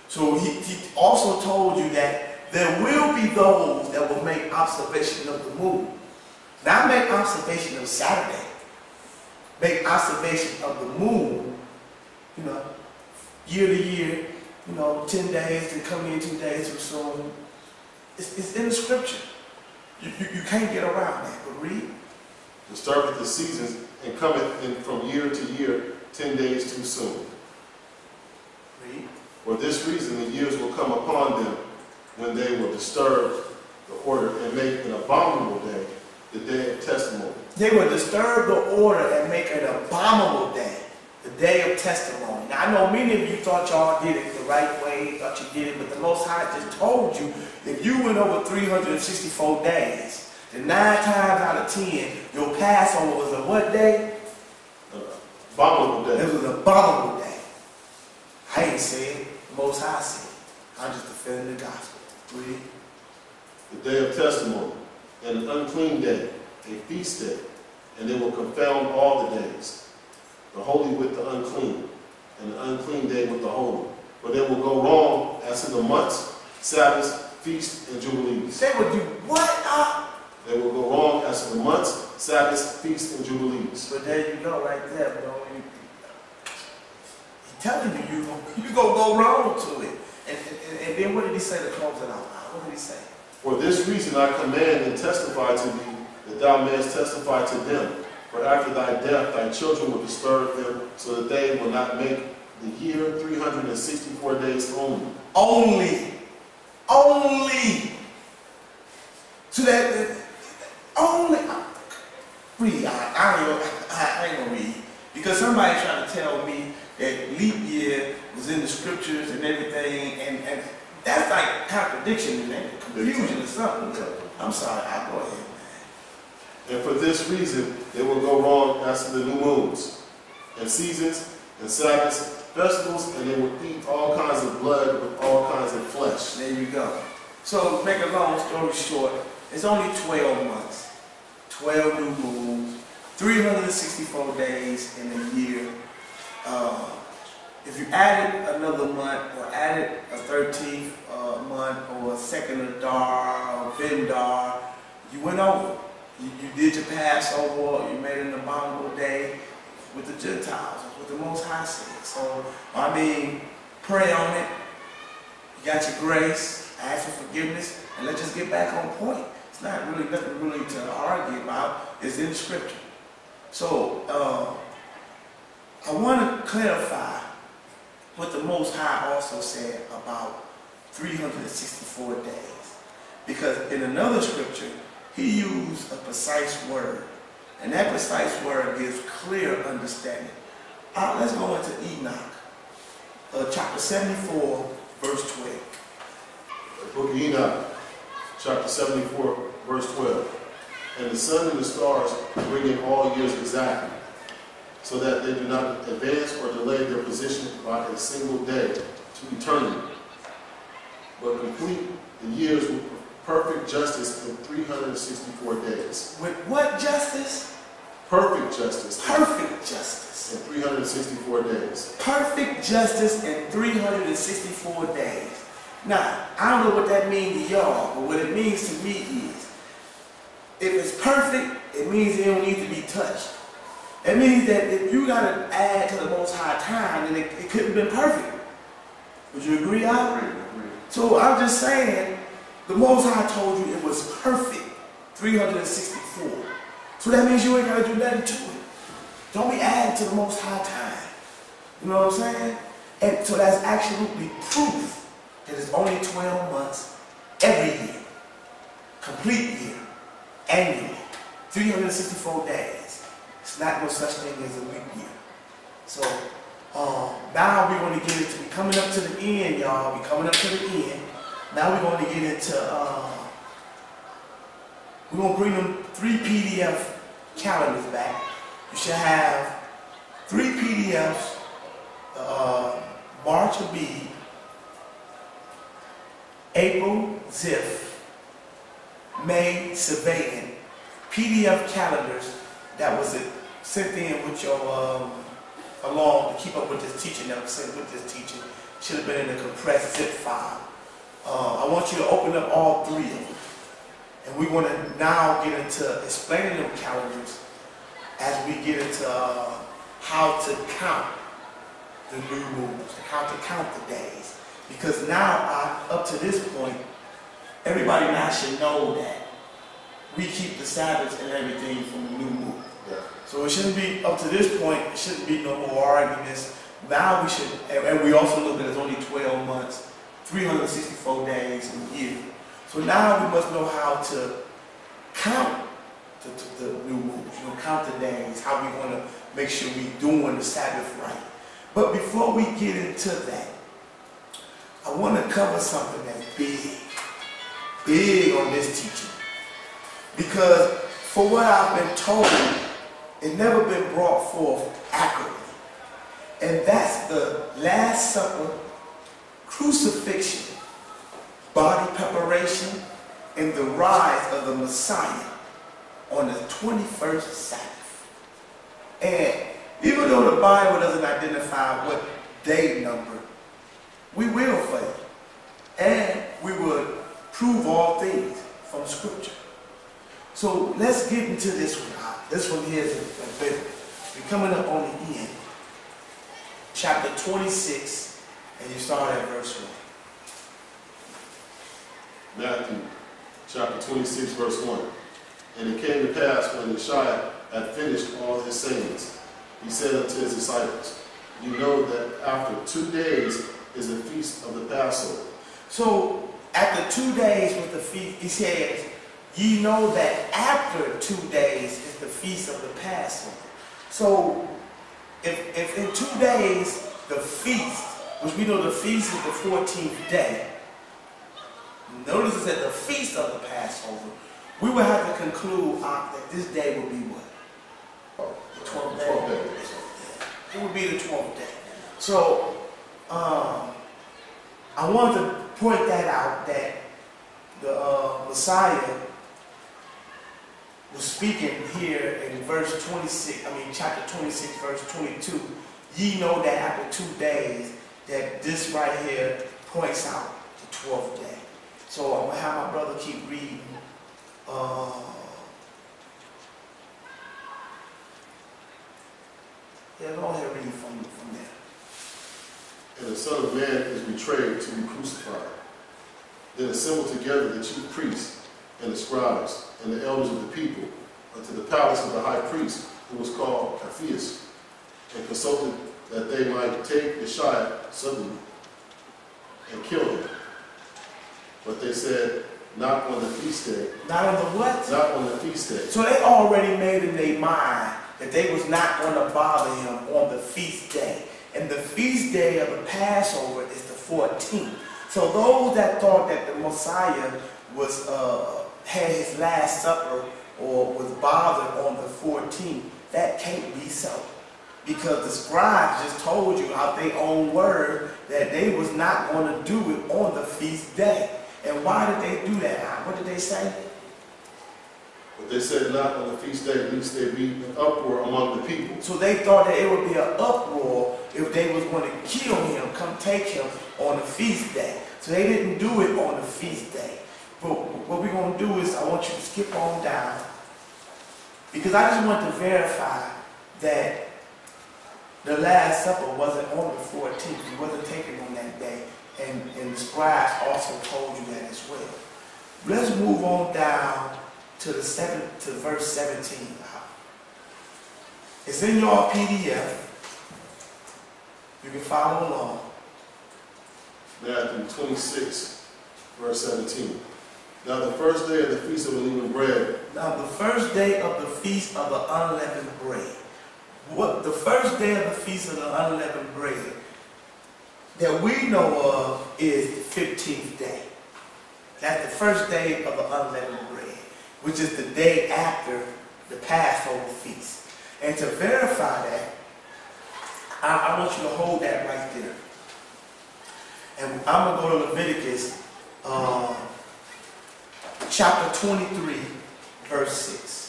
So he also told you that there will be those that will make observation of the moon. Not make observation of Saturday. Make observation of the moon, you know, year to year, you know, 10 days to come in 2 days or so. It's in the scripture. You can't get around that, but read. Disturbeth the seasons, and cometh in from year to year 10 days too soon. Read. For this reason the years will come upon them when they will disturb the order and make an abominable day, the day of testimony. They will disturb the order and make an abominable day, the day of testimony. Now I know many of you thought y'all did it the right way, thought you did it, but the Most High just told you if you went over 364 days, then 9 times out of 10, your Passover was a what day? Abominable day. It was an abominable day. I ain't say it. The Most High said it. I'm just defending the gospel. Read. The day of testimony, and an unclean day, a feast day, and they will confound all the days, the holy with the unclean, and the unclean day with the holy. For they will go wrong as to the months, Sabbaths, feasts, and jubilees. They will do what? They will go wrong as to the months, Sabbaths, feasts, and jubilees. So there you go, right there, bro. He's telling you, you gonna go wrong to it. And then what did he say to close it out? What did he say? For this reason I command and testify to thee, that thou mayest testify to them. For after thy death thy children will disturb them, so that they will not make the year 364 days only. Only. So that only. Read. I ain't gonna read. Because somebody's trying to tell me that leap year was in the scriptures and everything, and that's like contradiction and confusion or something. I'm sorry, I'll go ahead. And for this reason, they will go wrong as to the new moons, and seasons, and Sabbaths, festivals, and they will eat all kinds of blood with all kinds of flesh. There you go. So, make a long story short, it's only 12 months, 12 new moons, 364 days in a year. If you added another month, or added a 13th month, or a second Adar, or Vendar, you went over. You did your Passover, you made an abominable day with the Gentiles, with the Most High said. So, I mean, pray on it. You got your grace, ask for forgiveness, and let's just get back on point. It's not really nothing really to argue about. It's in Scripture. So, I want to clarify what the Most High also said about 364 days. Because in another scripture, he used a precise word. And that precise word gives clear understanding. Let's go into Enoch, chapter 74, verse 12. The book of Enoch, chapter 74, verse 12. And the sun and the stars bring in all years exactly, so that they do not advance or delay their position by a single day to eternity, but complete the years with perfect justice in 364 days. With what justice? Perfect justice. Perfect justice. In 364 days. Perfect justice in 364 days. Now, I don't know what that means to y'all, but what it means to me is, if it's perfect, it means it don't need to be touched. It means that if you got to add to the Most High time, then it couldn't have been perfect. Would you agree, Albert? So I'm just saying, the Most High told you it was perfect, 364. So that means you ain't got to do nothing to it. Don't be adding to the Most High time. You know what I'm saying? And so that's absolutely proof that it's only 12 months every year. Complete year. Annually. 364 days. It's not no such thing as a leap year. So now we're going to get into, we're coming up to the end, y'all. We're coming up to the end. Now we're going to get into, we're going to bring them 3 PDF calendars back. You should have 3 PDFs. March will be April, Ziph, May, Sabaean. PDF calendars that was sent in with your, along to keep up with this teaching that was sent with this teaching. should have been in a compressed zip file. I want you to open up all three of them. And we want to now get into explaining them calendars as we get into how to count the new moons, and how to count the days. Because now, up to this point, everybody now should know that we keep the Sabbath and everything from the new moon. Yeah. So it shouldn't be, up to this point, it shouldn't be no more arguments. Now we should, and we also know that it's only 12 months, 364 days in a year. So now we must know how to count the new moons, count the days, how we want to make sure we're doing the Sabbath right. But before we get into that, I want to cover something that's big on this teaching. Because for what I've been told, it's never been brought forth accurately. And that's the Last Supper, crucifixion, body preparation, and the rise of the Messiah on the 21st Sabbath. And even though the Bible doesn't identify what day number, we will for you. And we will prove all things from Scripture. So let's get into this one. This one here is a bit. We're coming up on the end. Chapter 26, and you start at verse 1. Matthew chapter 26, verse 1. And it came to pass when Yeshua had finished all his sayings, he said unto his disciples, you know that after 2 days is the feast of the Passover. So after 2 days with the feast, he says, ye know that after 2 days is the feast of the Passover. So if in 2 days the feast, which we know the feast is the 14th day, notice it said the feast of the Passover, we would have to conclude that this day would be what? The 12th day. 12th day. It would be the 12th day. So I want to point that out, that the Messiah was speaking here in verse 26, chapter 26, verse 22. Ye know that after 2 days, that this right here points out the 12th day. So I'm going to have my brother keep reading. Yeah, go ahead and read from there. And the Son of Man is betrayed to be crucified. Then assembled together the chief priests and the scribes and the elders of the people unto the palace of the high priest, who was called Caiaphas, and consulted that they might take Yeshua suddenly and kill him. But they said, not on the feast day. Not on the what? Not on the feast day. So they already made in their mind that they was not going to bother him on the feast day. And the feast day of the Passover is the 14th. So those that thought that the Messiah was had his Last Supper or was bothered on the 14th, that can't be so. Because the scribes just told you out their own word that they was not going to do it on the feast day. And why did they do that? What did they say? But they said not on the feast day, lest there be an uproar among the people. So they thought that it would be an uproar if they was going to kill him, come take him on the feast day. So they didn't do it on the feast day. But what we're going to do is I want you to skip on down, because I just want to verify that the Last Supper wasn't on the 14th. It wasn't taken on that day. And the scribes also told you that as well. Let's move on down to verse 17. It's in your PDF. You can follow along. Matthew 26, verse 17. Now the first day of the feast of unleavened bread. Now the first day of the feast of the unleavened bread. What the first day of the feast of the unleavened bread that we know of is the 15th day. That's the first day of the unleavened bread, which is the day after the Passover feast. And to verify that, I want you to hold that right there. And I'm going to go to Leviticus chapter 23, verse 6.